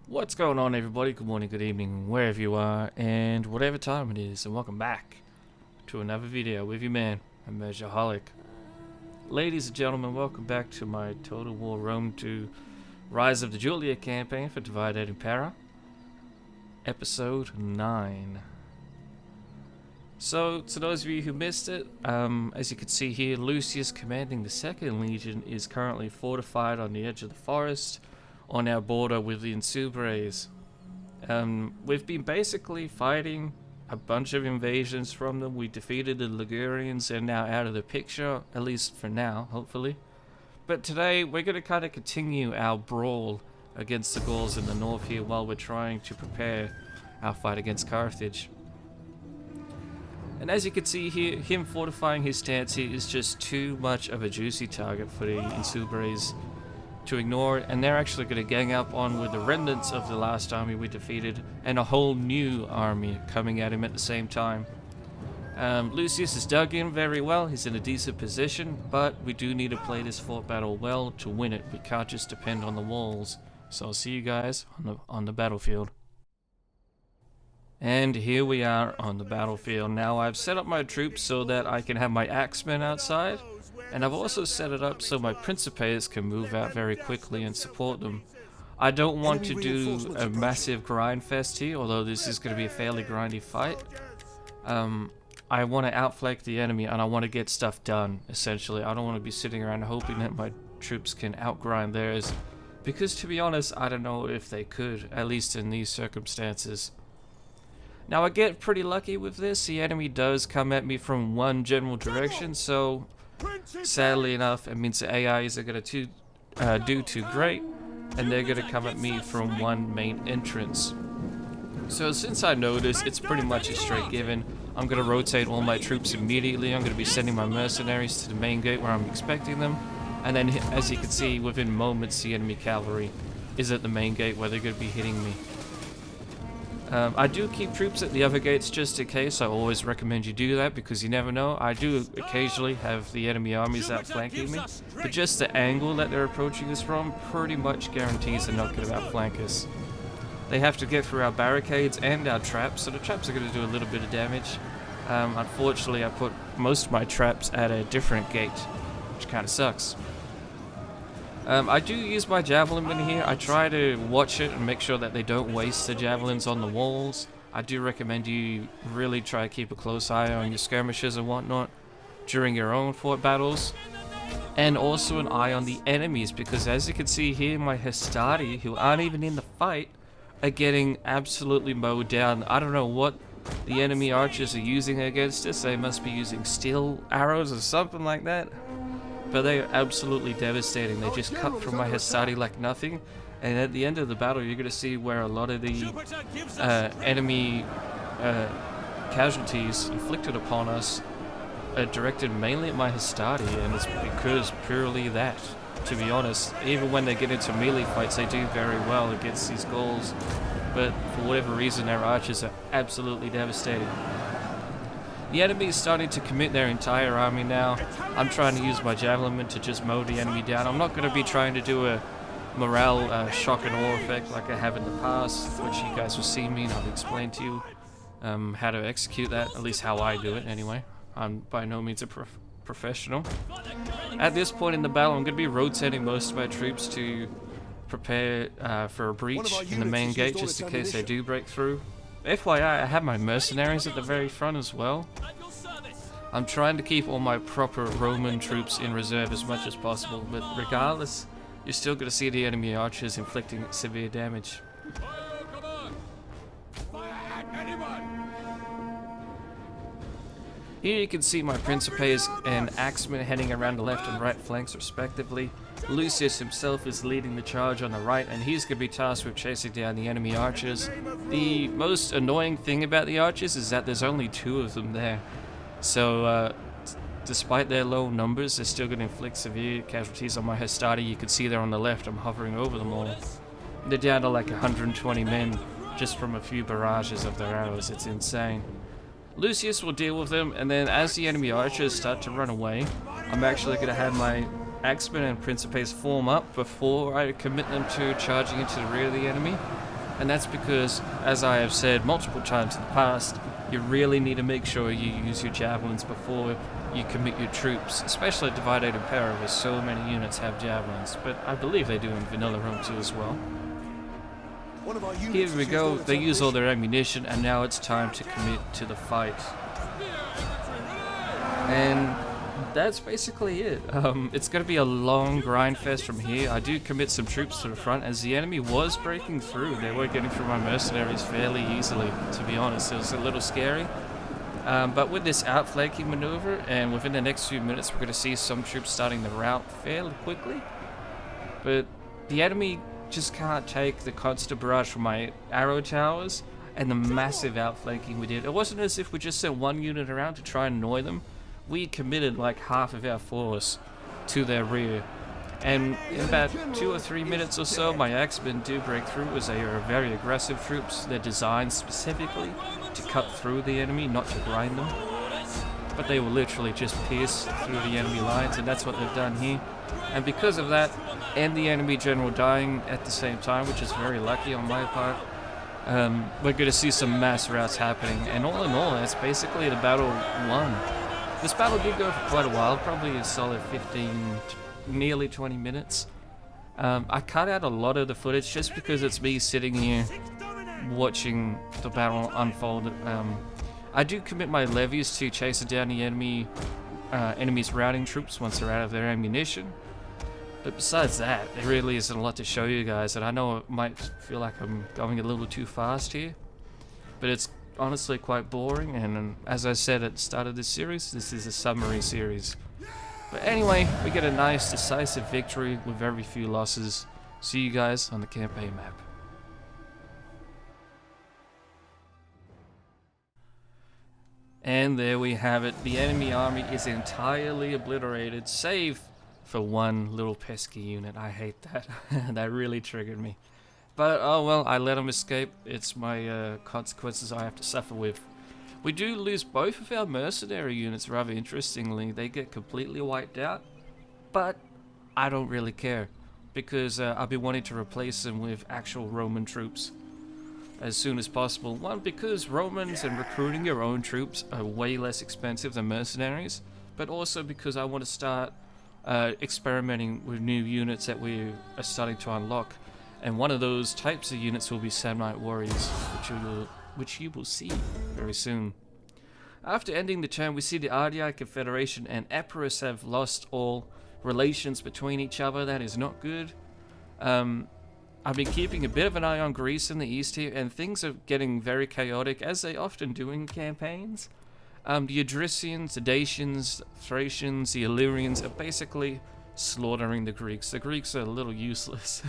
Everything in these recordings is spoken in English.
What's going on, everybody? Good morning, good evening, wherever you are, and whatever time it is, and welcome back to another video with you, man, Immersioholic. Ladies and gentlemen, welcome back to my Total War Rome 2 Rise of the Julia campaign for Divided Impera, Episode 9. So, to those of you who missed it, as you can see here, Lucius, commanding the 2nd Legion, is currently fortified on the edge of the forest, on our border with the Insubres. We've been basically fighting a bunch of invasions from them. We defeated the Ligurians and now out of the picture, at least for now, hopefully. But today we're going to kind of continue our brawl against the Gauls in the north here while we're trying to prepare our fight against Carthage. And as you can see here, him fortifying his stance here is just too much of a juicy target for the Insubres to ignore, and they're actually going to gang up on with the remnants of the last army we defeated and a whole new army coming at him at the same time. Lucius is dug in very well, he's in a decent position, but we do need to play this fort battle well to win it. We can't just depend on the walls. So I'll see you guys on the battlefield. And here we are on the battlefield. Now I've set up my troops so that I can have my axemen outside, and I've also set it up so my Principes can move out very quickly and support them. I don't want to do a massive grind fest here, although this is going to be a fairly grindy fight. I want to outflank the enemy and I want to get stuff done, essentially. I don't want to be sitting around hoping that my troops can outgrind theirs, because to be honest, I don't know if they could, at least in these circumstances. Now I get pretty lucky with this. The enemy does come at me from one general direction, so sadly enough, it means the AIs are going to do too great, and they're going to come at me from one main entrance. So since I know this, it's pretty much a straight given. I'm going to rotate all my troops immediately. I'm going to be sending my mercenaries to the main gate where I'm expecting them, and then as you can see, within moments the enemy cavalry is at the main gate where they're going to be hitting me. I do keep troops at the other gates just in case. I always recommend you do that because you never know. I do occasionally have the enemy armies outflanking me, but just the angle that they're approaching us from pretty much guarantees they're not going to outflank us. They have to get through our barricades and our traps, so the traps are going to do a little bit of damage. Unfortunately, I put most of my traps at a different gate, which kind of sucks. I do use my javelin here. I try to watch it and make sure that they don't waste the javelins on the walls. I do recommend you really try to keep a close eye on your skirmishes and whatnot during your own fort battles. And also an eye on the enemies, because as you can see here, my Hastati, who aren't even in the fight, are getting absolutely mowed down. I don't know what the enemy archers are using against us. They must be using steel arrows or something like that. But they are absolutely devastating. They just cut through my Hastati like nothing, and at the end of the battle you're going to see where a lot of the enemy casualties inflicted upon us are directed mainly at my Hastati, and it's because purely that, to be honest. Even when they get into melee fights they do very well against these Gauls, but for whatever reason their archers are absolutely devastating. The enemy is starting to commit their entire army now. I'm trying to use my javelin to just mow the enemy down. I'm not going to be trying to do a morale shock and awe effect like I have in the past, which you guys will see me and I'll explain to you how to execute that, at least how I do it anyway. I'm by no means a professional. At this point in the battle I'm going to be rotating most of my troops to prepare for a breach in the main gate just in case they do break through. FYI, I have my mercenaries at the very front as well. I'm trying to keep all my proper Roman troops in reserve as much as possible, but regardless, you're still going to see the enemy archers inflicting severe damage. Here you can see my Principes and Axemen heading around the left and right flanks respectively. Lucius himself is leading the charge on the right, and he's going to be tasked with chasing down the enemy archers. The most annoying thing about the archers is that there's only 2 of them there. So despite their low numbers, they're still going to inflict severe casualties on my Hastati. You can see there on the left, I'm hovering over them all. They're down to like 120 men just from a few barrages of their arrows. It's insane. Lucius will deal with them, and then as the enemy archers start to run away, I'm actually going to have my Axemen and Principes form up before I commit them to charging into the rear of the enemy. And that's because, as I have said multiple times in the past, you really need to make sure you use your javelins before you commit your troops, especially at Divided Impera where so many units have javelins, but I believe they do in Vanilla Rome too as well. Here we go, they use all their ammunition and now it's time to commit to the fight. And that's basically it. It's going to be a long grind fest from here. I do commit some troops to the front as the enemy was breaking through. They were getting through my mercenaries fairly easily, to be honest. It was a little scary. But with this outflanking maneuver, and within the next few minutes, we're going to see some troops starting to rout fairly quickly. But the enemy just can't take the constant barrage from my arrow towers and the massive outflanking we did. It wasn't as if we just sent one unit around to try and annoy them. We committed like half of our force to their rear. And in about 2 or 3 minutes or so, my axemen do break through as they are very aggressive troops. They're designed specifically to cut through the enemy, not to grind them. But they will literally just pierce through the enemy lines, and that's what they've done here. And because of that, and the enemy general dying at the same time, which is very lucky on my part, we're going to see some mass routs happening. And all in all, that's basically the battle won. This battle did go for quite a while, probably a solid 15, nearly 20 minutes. I cut out a lot of the footage just because it's me sitting here watching the battle unfold. I do commit my levies to chasing down the enemy's routing troops once they're out of their ammunition. But besides that, there really isn't a lot to show you guys, and I know it might feel like I'm going a little too fast here, but it's honestly quite boring, and as I said at the start of this series, this is a summary series. But anyway, we get a nice decisive victory with very few losses. See you guys on the campaign map. And there we have it. The enemy army is entirely obliterated, save for one little pesky unit. I hate that. That really triggered me. But oh well, I let them escape. It's my consequences I have to suffer with. We do lose both of our mercenary units rather interestingly. They get completely wiped out. But I don't really care, because I'll be wanting to replace them with actual Roman troops as soon as possible. One, because Romans and recruiting your own troops are way less expensive than mercenaries, but also because I want to start experimenting with new units that we are starting to unlock. And one of those types of units will be Samnite Warriors, which you will see very soon. After ending the turn, we see the Ardii Confederation and Epirus have lost all relations between each other. That is not good. I've been keeping a bit of an eye on Greece in the east here, and things are getting very chaotic, as they often do in campaigns. The Odrysians, the Dacians, Thracians, the Illyrians are basically slaughtering the Greeks. The Greeks are a little useless.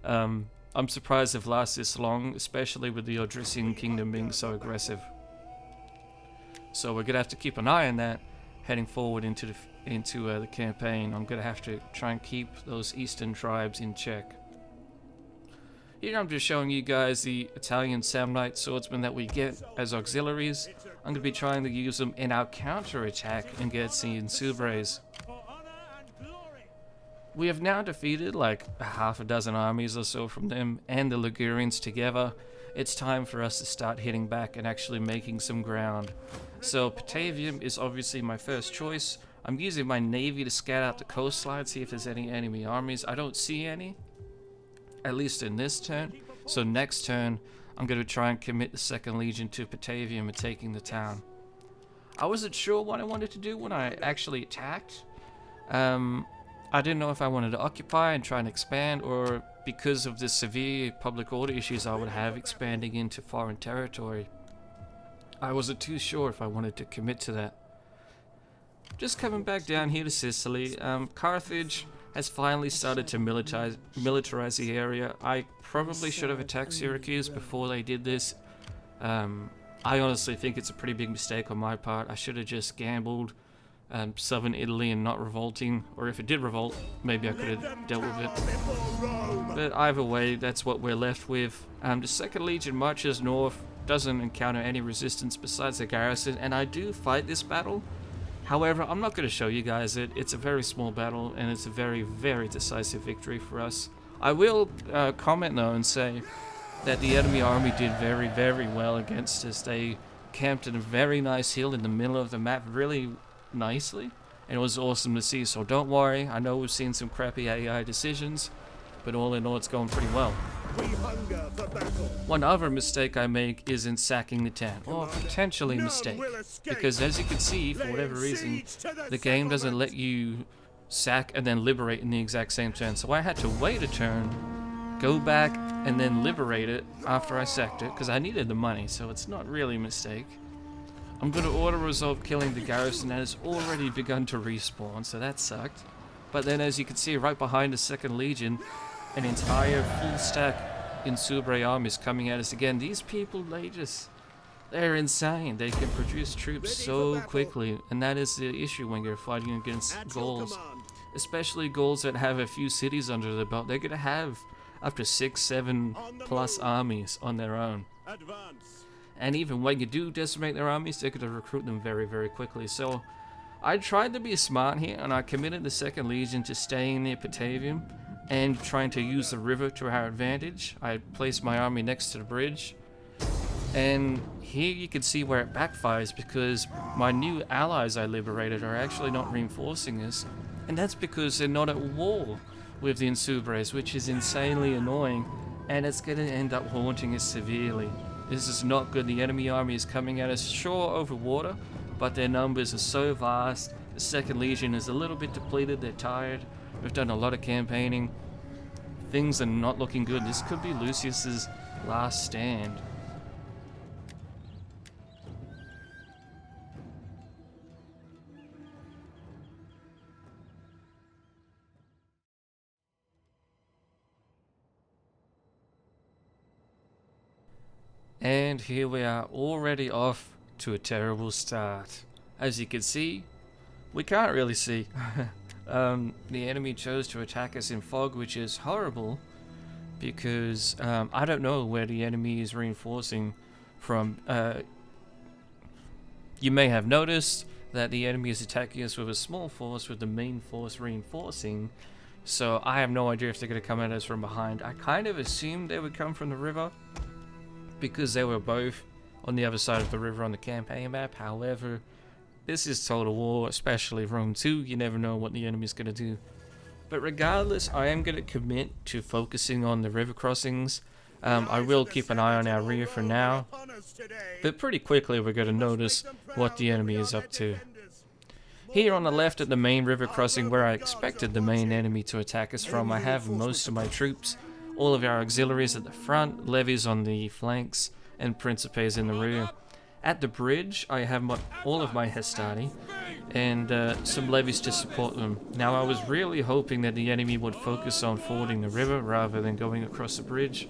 I'm surprised they've lasted this long, especially with the Odrysian kingdom being so aggressive. So we're going to have to keep an eye on that heading forward into the campaign. I'm going to have to try and keep those eastern tribes in check. Here I'm just showing you guys the Italian Samnite swordsmen that we get as auxiliaries. I'm going to be trying to use them in our counter-attack against the Insubres. We have now defeated like half a dozen armies or so from them and the Ligurians together. It's time for us to start hitting back and actually making some ground. So Patavium is obviously my first choice. I'm using my navy to scout out the coastline, see if there's any enemy armies. I don't see any, at least in this turn. So next turn, I'm going to try and commit the 2nd Legion to Patavium and taking the town. I wasn't sure what I wanted to do when I actually attacked. I didn't know if I wanted to occupy and try and expand, or because of the severe public order issues I would have expanding into foreign territory. I wasn't too sure if I wanted to commit to that. Just coming back down here to Sicily, Carthage has finally started to militarize the area. I probably should have attacked Syracuse before they did this. I honestly think it's a pretty big mistake on my part. I should have just gambled southern Italy and not revolting, or if it did revolt, maybe I could have dealt with it. But either way, that's what we're left with. The 2nd Legion marches north, doesn't encounter any resistance besides the garrison, and I do fight this battle. However, I'm not going to show you guys it. It's a very small battle, and it's a very, very decisive victory for us. I will comment though and say, that the enemy army did very, very well against us. They camped in a very nice hill in the middle of the map really nicely, and it was awesome to see. So don't worry, I know we've seen some crappy AI decisions, but all in all it's going pretty well. One other mistake I make is in sacking the town, or potentially mistake, because as you can see, for whatever reason, the game doesn't let you sack and then liberate in the exact same turn. So I had to wait a turn, go back, and then liberate it after I sacked it, because I needed the money, so it's not really a mistake. I'm going to auto-resolve killing the garrison that has already begun to respawn, so that sucked. But then as you can see, right behind the 2nd Legion, an entire full stack Insubres army is coming at us again. These people, they're insane. They can produce troops so quickly, and that is the issue when you're fighting against Gauls. Especially Gauls that have a few cities under their belt. They're going to have up to 6, 7 plus armies on their own. And even when you do decimate their armies, they're going to recruit them very, very quickly. So I tried to be smart here, and I committed the 2nd Legion to staying near Patavium and trying to use the river to our advantage. I placed my army next to the bridge, and here you can see where it backfires, because my new allies I liberated are actually not reinforcing us, and that's because they're not at war with the Insubres, which is insanely annoying, and it's going to end up haunting us severely. This is not good. The enemy army is coming at us, sure, over water, but their numbers are so vast. The 2nd Legion is a little bit depleted. They're tired. We've done a lot of campaigning. Things are not looking good. This could be Lucius's last stand. And here we are, already off to a terrible start. As you can see, we can't really see. The enemy chose to attack us in fog, which is horrible, because I don't know where the enemy is reinforcing from. You may have noticed that the enemy is attacking us with a small force, with the main force reinforcing. So I have no idea if they're going to come at us from behind. I kind of assumed they would come from the river, because they were both on the other side of the river on the campaign map. However, this is Total War, especially Rome 2. You never know what the enemy's going to do. But regardless, I am going to commit to focusing on the river crossings. I will keep an eye on our rear for now, but pretty quickly we're going to notice what the enemy is up to. Here on the left at the main river crossing, where I expected the main enemy to attack us from, I have most of my troops, all of our auxiliaries at the front, levies on the flanks, and principes in the rear. At the bridge, I have all of my Hestati, and some levies to support them. Now, I was really hoping that the enemy would focus on fording the river rather than going across the bridge.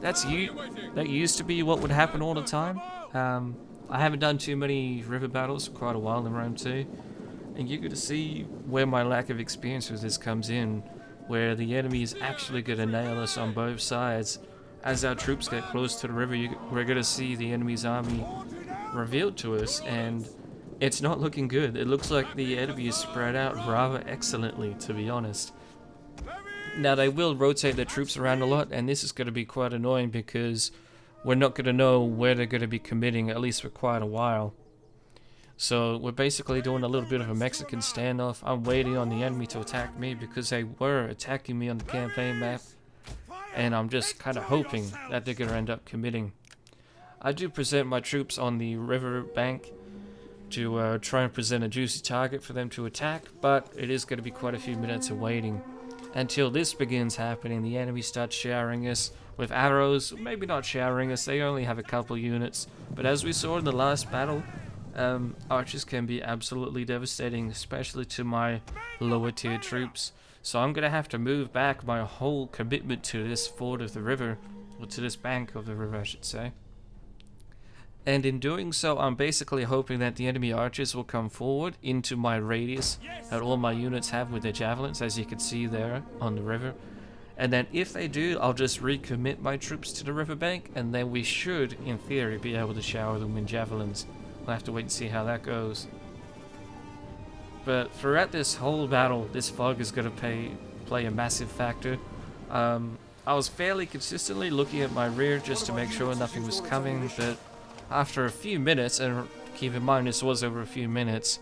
That used to be what would happen all the time. I haven't done too many river battles for quite a while in Rome 2, and you're going to see where my lack of experience with this comes in, where the enemy is actually going to nail us on both sides. As our troops get close to the river, we're going to see the enemy's army revealed to us, and it's not looking good. It looks like the enemy is spread out rather excellently, to be honest. Now, they will rotate their troops around a lot, and this is going to be quite annoying because we're not going to know where they're going to be committing, at least for quite a while. So we're basically doing a little bit of a Mexican standoff. I'm waiting on the enemy to attack me because they were attacking me on the campaign map, and I'm just kind of hoping that they're going to end up committing. I do present my troops on the river bank to try and present a juicy target for them to attack, but it is going to be quite a few minutes of waiting. Until this begins happening, the enemy starts showering us with arrows. Maybe not showering us, they only have a couple units, but as we saw in the last battle, archers can be absolutely devastating, especially to my lower tier troops. So I'm going to have to move back my whole commitment to this ford of the river, or to this bank of the river I should say. And in doing so, I'm basically hoping that the enemy archers will come forward into my radius that all my units have with their javelins, as you can see there on the river. And then if they do, I'll just recommit my troops to the riverbank, and then we should, in theory, be able to shower them with javelins. We'll have to wait and see how that goes. But throughout this whole battle, this fog is going to play a massive factor. I was fairly consistently looking at my rear just to make sure nothing was coming, but after a few minutes, and keep in mind this was over a few minutes,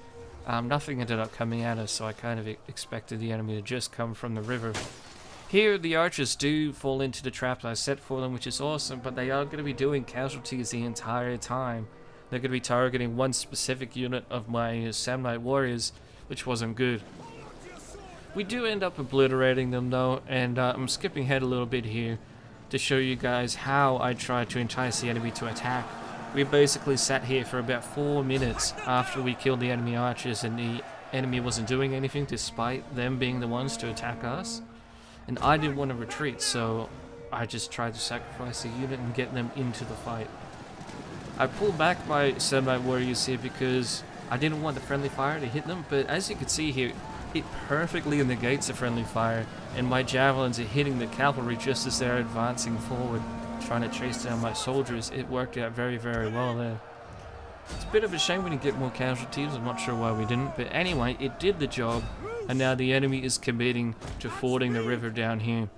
nothing ended up coming at us, so I kind of expected the enemy to just come from the river. Here, the archers do fall into the trap I set for them, which is awesome, but they are going to be doing casualties the entire time. They're going to be targeting one specific unit of my Samurai warriors, which wasn't good. We do end up obliterating them though, and I'm skipping ahead a little bit here to show you guys how I tried to entice the enemy to attack. We basically sat here for about 4 minutes after we killed the enemy archers, and the enemy wasn't doing anything despite them being the ones to attack us. And I didn't want to retreat, so I just tried to sacrifice a unit and get them into the fight. I pulled back my Samurai warriors here because I didn't want the friendly fire to hit them, but as you can see here, it perfectly negates the friendly fire, and my javelins are hitting the cavalry just as they're advancing forward, trying to chase down my soldiers. It worked out very, very well there. It's a bit of a shame we didn't get more casualties. I'm not sure why we didn't, but anyway, it did the job, and now the enemy is committing to fording the river down here.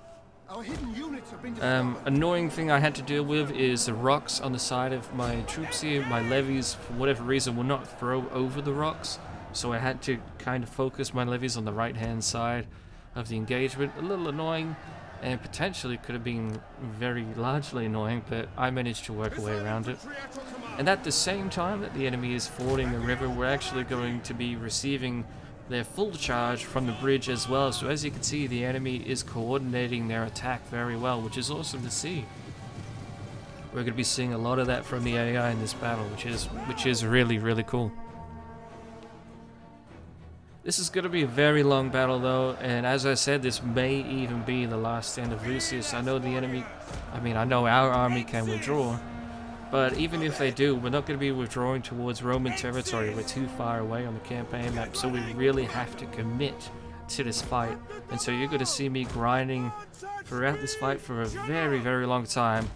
Annoying thing I had to deal with is the rocks on the side of my troops here. My levies, for whatever reason, will not throw over the rocks, so I had to kind of focus my levies on the right hand side of the engagement. A little annoying, and potentially could have been very largely annoying, but I managed to work a way around it. And at the same time that the enemy is fording the river, we're actually going to be receiving their full charge from the bridge as well. So as you can see, the enemy is coordinating their attack very well, which is awesome to see. We're going to be seeing a lot of that from the AI in this battle, which is really, really cool. This is going to be a very long battle though, and as I said, this may even be the last stand of Lucius. I know the enemy, I know our army can withdraw, but even if they do, we're not going to be withdrawing towards Roman territory. We're too far away on the campaign map, so we really have to commit to this fight. And so you're going to see me grinding throughout this fight for a very, very long time.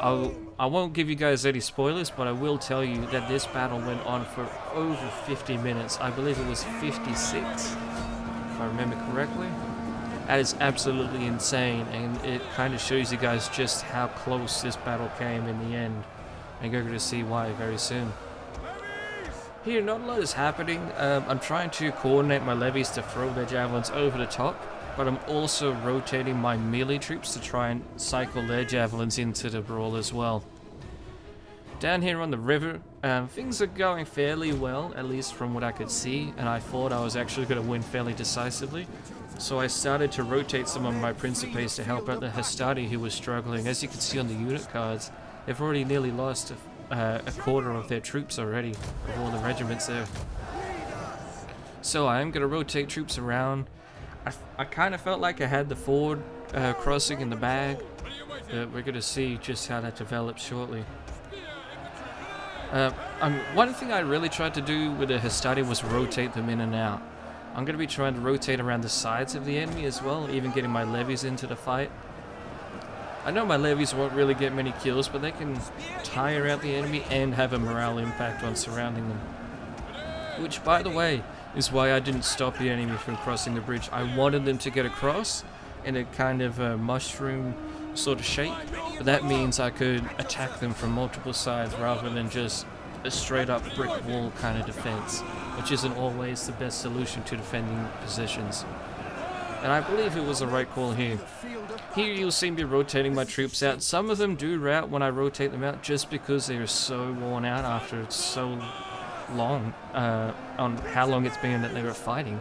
I won't give you guys any spoilers, but I will tell you that this battle went on for over 50 minutes. I believe it was 56, if I remember correctly. That is absolutely insane, and it kind of shows you guys just how close this battle came in the end. And you're going to see why very soon. Here, not a lot is happening. I'm trying to coordinate my levies to throw their javelins over the top, but I'm also rotating my melee troops to try and cycle their javelins into the brawl as well. Down here on the river, things are going fairly well, at least from what I could see, and I thought I was actually going to win fairly decisively. So I started to rotate some of my Principes to help out the Hastati who was struggling. As you can see on the unit cards, they've already nearly lost a quarter of their troops already, of all the regiments there. So I am going to rotate troops around. I kind of felt like I had the ford crossing in the bag, but we're going to see just how that develops shortly. One thing I really tried to do with the Hastati was rotate them in and out. I'm going to be trying to rotate around the sides of the enemy as well, even getting my levies into the fight. I know my levies won't really get many kills, but they can tire out the enemy and have a morale impact on surrounding them. Which, by the way, is why I didn't stop the enemy from crossing the bridge. I wanted them to get across in a kind of a mushroom sort of shape, but that means I could attack them from multiple sides rather than just a straight up brick wall kind of defense, which isn't always the best solution to defending positions. And I believe it was the right call here. Here you'll see me rotating my troops out. Some of them do rout when I rotate them out just because they are so worn out after so long, on how long it's been that they were fighting.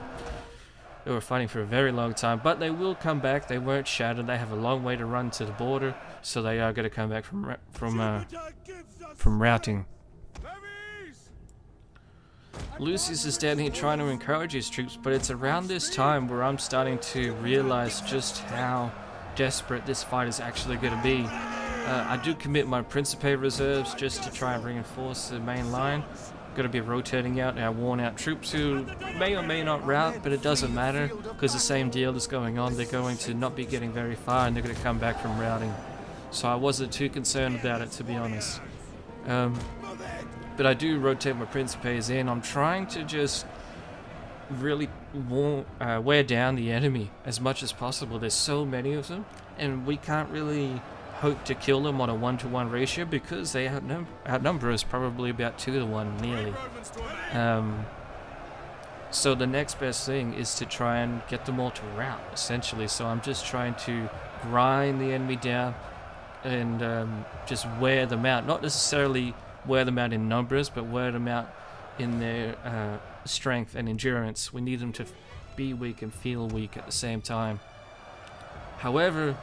They were fighting for a very long time, but they will come back. They weren't shattered. They have a long way to run to the border, so they are going to come back from routing. Lucius is down here trying to encourage his troops, but it's around this time where I'm starting to realize just how desperate this fight is actually going to be. I do commit my Principe reserves just to try and reinforce the main line. Going to be rotating out our worn out troops who may or may not rout, but it doesn't matter because the same deal is going on. They're going to not be getting very far and they're going to come back from routing. So I wasn't too concerned about it, to be honest. But I do rotate my Principes in. I'm trying to just really wear down the enemy as much as possible. There's so many of them, and we can't really hope to kill them on a 1-to-1 ratio because they outnumber us probably about 2-to-1 nearly. So the next best thing is to try and get them all to rout, essentially. So I'm just trying to grind the enemy down and just wear them out. Not necessarily wear them out in numbers, but wear them out in their strength and endurance. We need them to be weak and feel weak at the same time. However,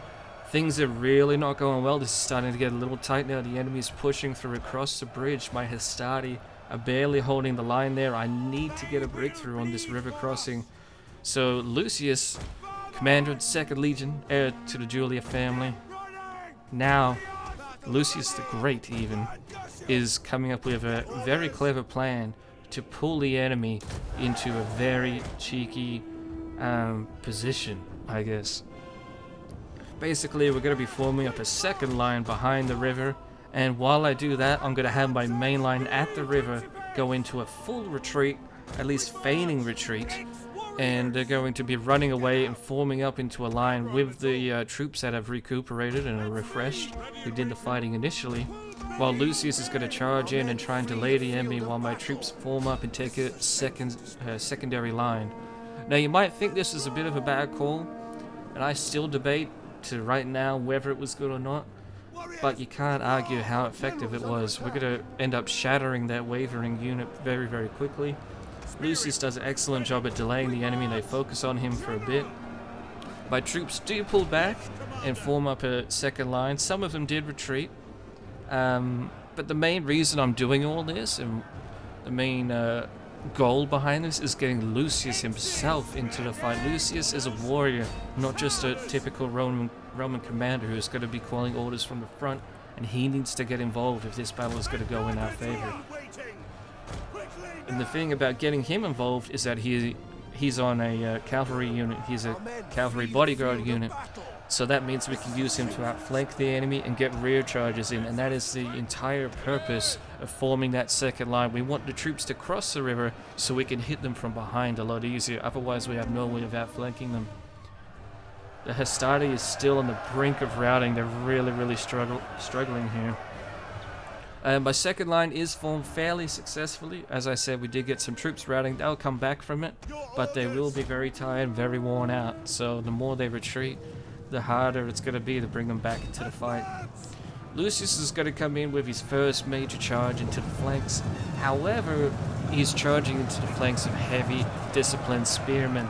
things are really not going well. This is starting to get a little tight now. The enemy is pushing through across the bridge. My Hastati are barely holding the line there. I need to get a breakthrough on this river crossing. So Lucius, commander of the 2nd Legion, heir to the Julia family, now Lucius the Great even, is coming up with a very clever plan to pull the enemy into a very cheeky position, I guess. Basically, we're going to be forming up a second line behind the river, and while I do that, I'm going to have my main line at the river go into a full retreat, at least feigning retreat, and they're going to be running away and forming up into a line with the troops that have recuperated and are refreshed, who did the fighting initially, while Lucius is going to charge in and try and delay the enemy while my troops form up and take a secondary line. Now, you might think this is a bit of a bad call, and I still debate to right now whether it was good or not, but you can't argue how effective it was. We're going to end up shattering that wavering unit very, very quickly. Lucius does an excellent job at delaying the enemy. They focus on him for a bit. My troops do pull back and form up a second line. Some of them did retreat, but the main reason I'm doing all this, and the main goal behind this, is getting Lucius himself into the fight. Lucius is a warrior, not just a typical Roman commander who's going to be calling orders from the front, and he needs to get involved if this battle is going to go in our favor. And the thing about getting him involved is that he's on a cavalry unit. He's a cavalry bodyguard unit, so that means we can use him to outflank the enemy and get rear charges in, and that is the entire purpose of forming that second line. We want the troops to cross the river so we can hit them from behind a lot easier, otherwise we have no way of outflanking them. The Hastati is still on the brink of routing. They're really struggling here. My second line is formed fairly successfully. As I said, we did get some troops routing. They'll come back from it, but they will be very tired and very worn out. So the more they retreat, the harder it's going to be to bring them back into the fight. Lucius is going to come in with his first major charge into the flanks. However, he's charging into the flanks of heavy, disciplined spearmen.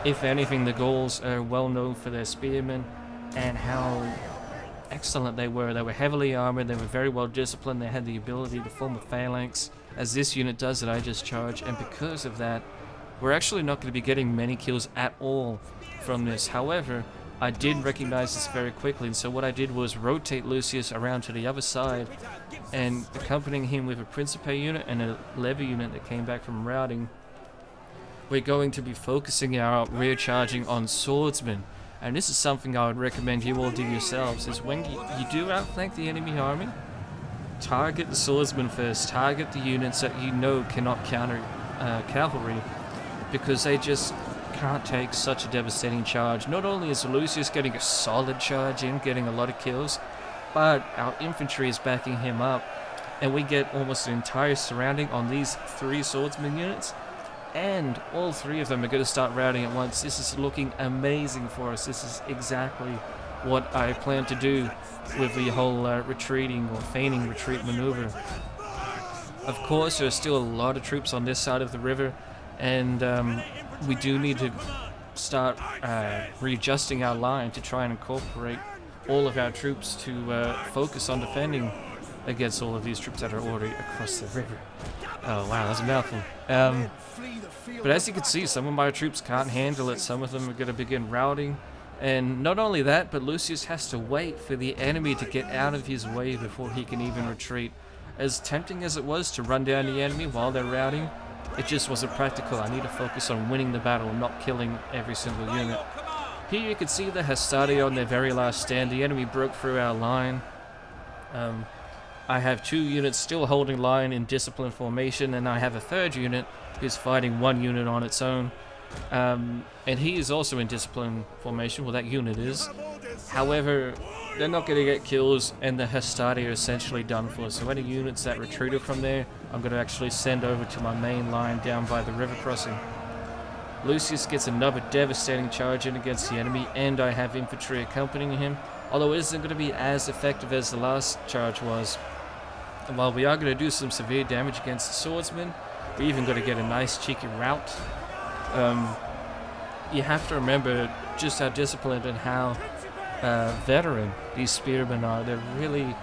If anything, the Gauls are well known for their spearmen and how excellent they were. They were heavily armored, they were very well disciplined, they had the ability to form a phalanx, as this unit does that I just charged, and because of that, we're actually not going to be getting many kills at all from this. However, I did recognize this very quickly, and so what I did was rotate Lucius around to the other side, and accompanying him with a Principe unit and a Levy unit that came back from routing, we're going to be focusing our rear charging on swordsmen. And this is something I would recommend you all do yourselves, is when you do outflank the enemy army, target the swordsmen first, target the units that you know cannot counter cavalry, because they just can't take such a devastating charge. Not only is Lucius getting a solid charge in, getting a lot of kills, but our infantry is backing him up, and we get almost an entire surrounding on these 3 swordsman units. And all 3 of them are going to start routing at once. This is looking amazing for us. This is exactly what I plan to do with the whole retreating or feigning retreat maneuver. Of course, there are still a lot of troops on this side of the river, and we do need to start readjusting our line to try and incorporate all of our troops to focus on defending against all of these troops that are already across the river. Oh wow, that's a mouthful. But as you can see, some of my troops can't handle it. Some of them are going to begin routing. And not only that, but Lucius has to wait for the enemy to get out of his way before he can even retreat. As tempting as it was to run down the enemy while they're routing, it just wasn't practical. I need to focus on winning the battle, not killing every single unit. Here you can see the Hastati on their very last stand. The enemy broke through our line. I have 2 units still holding line in discipline formation, and I have a 3rd unit who's fighting 1 unit on its own. And he is also in discipline formation, well that unit is. However, they're not going to get kills, and the Hastati are essentially done for. So any units that retreated from there, I'm going to actually send over to my main line down by the river crossing. Lucius gets another devastating charge in against the enemy, and I have infantry accompanying him, although it isn't going to be as effective as the last charge was. And while we are going to do some severe damage against the swordsmen, we're even going to get a nice cheeky rout. You have to remember just how disciplined and how veteran these spearmen are. They're really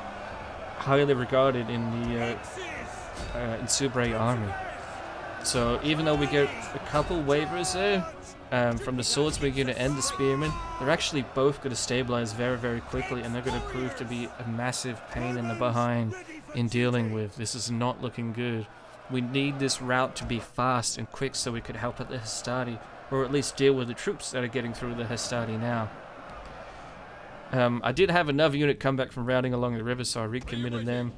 highly regarded in the Insubres army. So even though we get a couple waivers there from the swordsman unit and the spearmen, they're actually both going to stabilize very, very quickly, and they're going to prove to be a massive pain in the behind in dealing with. This is not looking good. We need this route to be fast and quick so we could help at the Hastati, or at least deal with the troops that are getting through the Hastati now. I did have another unit come back from routing along the river, so I recommitted them.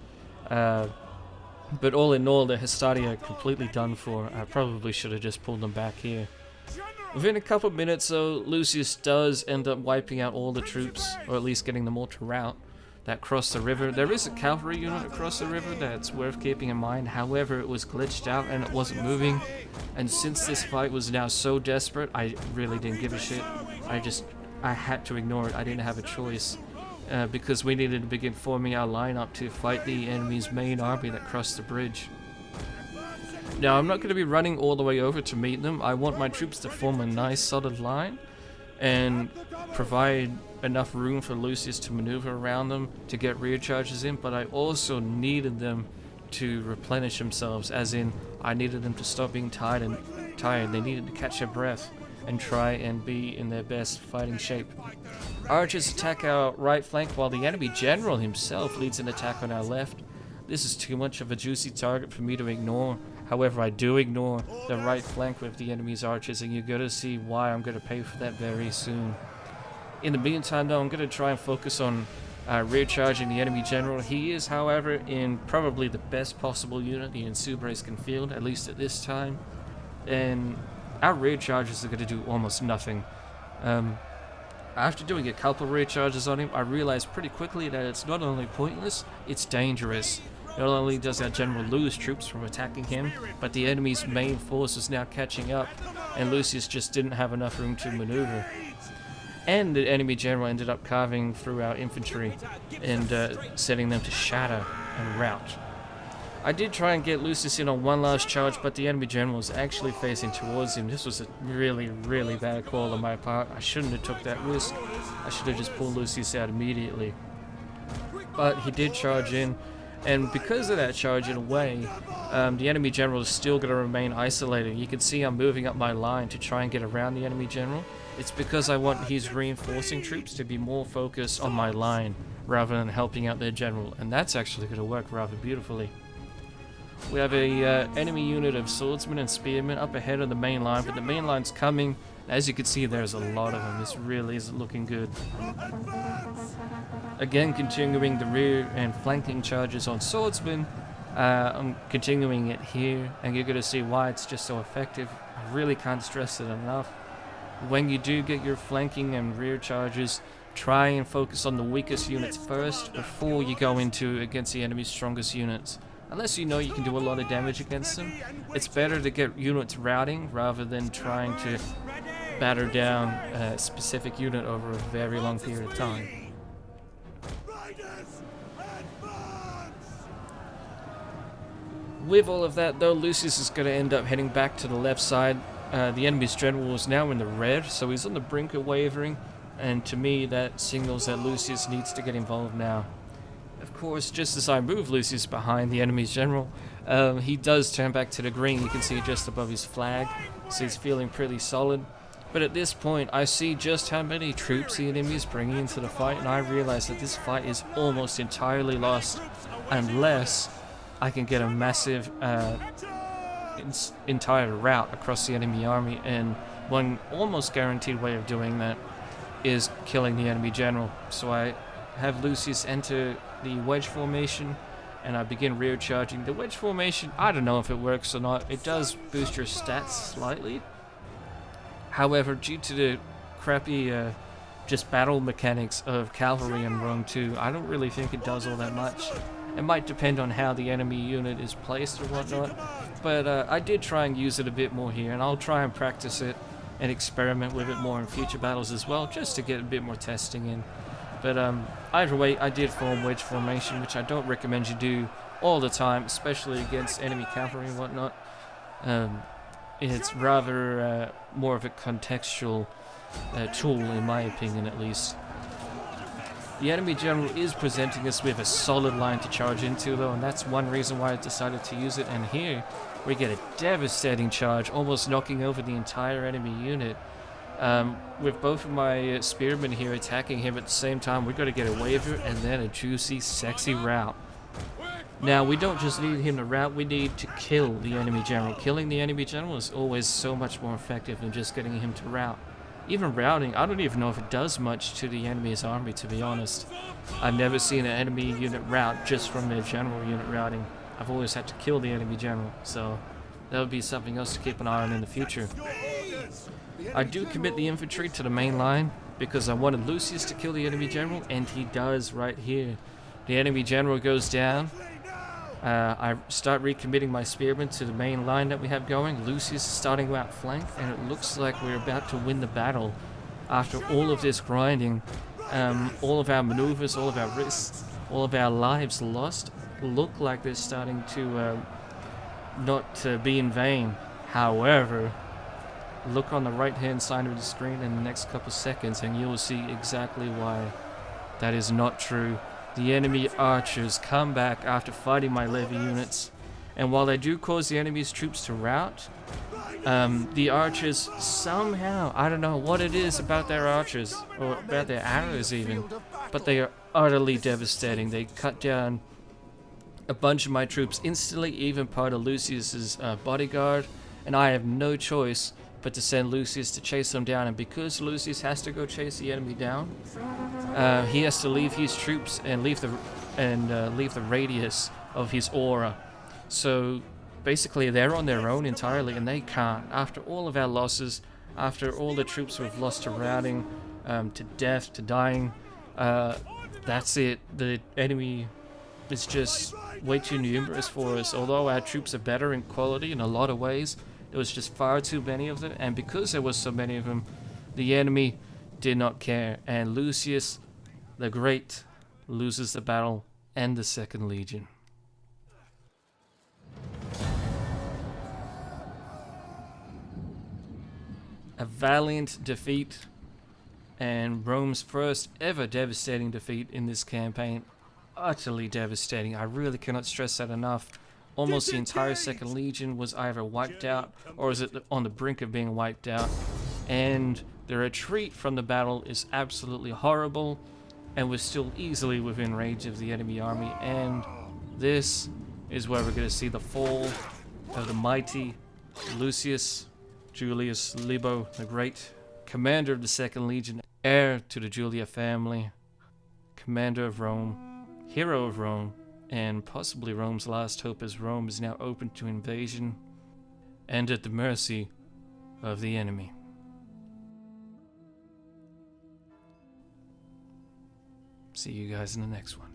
But all in all, the Hastati are completely done for. I probably should have just pulled them back here. Within a couple of minutes, though, Lucius does end up wiping out all the troops, or at least getting them all to rout, that cross the river. There is a cavalry unit across the river that's worth keeping in mind. However, it was glitched out and it wasn't moving. And since this fight was now so desperate, I really didn't give a shit. I had to ignore it. I didn't have a choice. Because we needed to begin forming our lineup to fight the enemy's main army that crossed the bridge. Now, I'm not going to be running all the way over to meet them. I want my troops to form a nice solid line and provide enough room for Lucius to maneuver around them to get rear charges in, but I also needed them to replenish themselves, as in I needed them to stop being tired. They needed to catch their breath and try and be in their best fighting shape. Archers attack our right flank while the enemy general himself leads an attack on our left. This is too much of a juicy target for me to ignore. However, I do ignore the right flank with the enemy's archers, and you're going to see why I'm going to pay for that very soon. In the meantime, though, I'm going to try and focus on rear charging the enemy general. He is, however, in probably the best possible unit the Insubres can field, at least at this time. And our rear charges are going to do almost nothing. After doing a couple of rear charges on him, I realized pretty quickly that it's not only pointless, it's dangerous. Not only does our general lose troops from attacking him, but the enemy's main force is now catching up, and Lucius just didn't have enough room to maneuver. And the enemy general ended up carving through our infantry and setting them to shatter and rout. I did try and get Lucius in on one last charge, but the enemy general was actually facing towards him. This was a really, really bad call on my part. I shouldn't have took that risk. I should have just pulled Lucius out immediately. But he did charge in, and because of that charge, in a way, the enemy general is still going to remain isolated. You can see I'm moving up my line to try and get around the enemy general. It's because I want his reinforcing troops to be more focused on my line rather than helping out their general, and that's actually going to work rather beautifully. We have a enemy unit of swordsmen and spearmen up ahead of the main line, but the main line's coming. As you can see, there's a lot of them. This really isn't looking good. Again, continuing the rear and flanking charges on swordsmen. I'm continuing it here, and you're going to see why it's just so effective. I really can't stress it enough. When you do get your flanking and rear charges, try and focus on the weakest units first before you go into against the enemy's strongest units. Unless you know you can do a lot of damage against them, it's better to get units routing rather than trying to batter down a specific unit over a very long period of time. With all of that, though, Lucius is going to end up heading back to the left side. The enemy's general is now in the red, so he's on the brink of wavering, and to me that signals that Lucius needs to get involved now. Of course, just as I move Lucius behind the enemy's general, he does turn back to the green. You can see just above his flag, so he's feeling pretty solid. But at this point, I see just how many troops the enemy is bringing into the fight, and I realize that this fight is almost entirely lost unless I can get a massive entire rout across the enemy army, and one almost guaranteed way of doing that is killing the enemy general. So I have Lucius enter the wedge formation and I begin rear charging. The wedge formation, I don't know if it works or not. It does boost your stats slightly. However, due to the crappy just battle mechanics of cavalry in Rome 2, I don't really think it does all that much. It might depend on how the enemy unit is placed or whatnot, but I did try and use it a bit more here, and I'll try and practice it and experiment with it more in future battles as well, just to get a bit more testing in. But either way, I did form wedge formation, which I don't recommend you do all the time, especially against enemy cavalry and whatnot. It's rather more of a contextual tool, in my opinion at least. The enemy general is presenting us with a solid line to charge into though, and that's one reason why I decided to use it. And here we get a devastating charge, almost knocking over the entire enemy unit. With both of my spearmen here attacking him at the same time, we've got to get a waver and then a juicy, sexy rout. Now, we don't just need him to rout, we need to kill the enemy general. Killing the enemy general is always so much more effective than just getting him to rout. Even routing, I don't even know if it does much to the enemy's army, to be honest. I've never seen an enemy unit rout just from their general unit routing. I've always had to kill the enemy general, so that would be something else to keep an eye on in the future. I do commit the infantry to the main line because I wanted Lucius to kill the enemy general, and he does right here. The enemy general goes down. I start recommitting my spearmen to the main line that we have going. Lucius is starting to outflank, and it looks like we're about to win the battle. After all of this grinding, all of our maneuvers, all of our risks, all of our lives lost, look like they're starting to not be in vain. However, look on the right hand side of the screen in the next couple seconds and you will see exactly why that is not true. The enemy archers come back after fighting my levy units, and while they do cause the enemy's troops to rout, the archers somehow, I don't know what it is about their archers, or about their arrows even, but they are utterly devastating. They cut down a bunch of my troops instantly, even part of Lucius's bodyguard, and I have no choice but to send Lucius to chase them down. And because Lucius has to go chase the enemy down, he has to leave his troops and leave the radius of his aura. So basically they're on their own entirely, and they can't. After all of our losses, after all the troops we've lost to routing, to death, to dying, that's it. The enemy is just way too numerous for us. Although our troops are better in quality in a lot of ways, there was just far too many of them, and because there was so many of them, the enemy did not care, and Lucius the Great loses the battle and the Second Legion. A valiant defeat, and Rome's first ever devastating defeat in this campaign. Utterly devastating. I really cannot stress that enough. Almost the entire Second Legion was either wiped out or is on the brink of being wiped out. And the retreat from the battle is absolutely horrible, and we're still easily within range of the enemy army. And this is where we're going to see the fall of the mighty Lucius Julius Libo the Great, commander of the Second Legion, heir to the Julia family, commander of Rome, hero of Rome, and possibly Rome's last hope, as Rome is now open to invasion and at the mercy of the enemy. See you guys in the next one.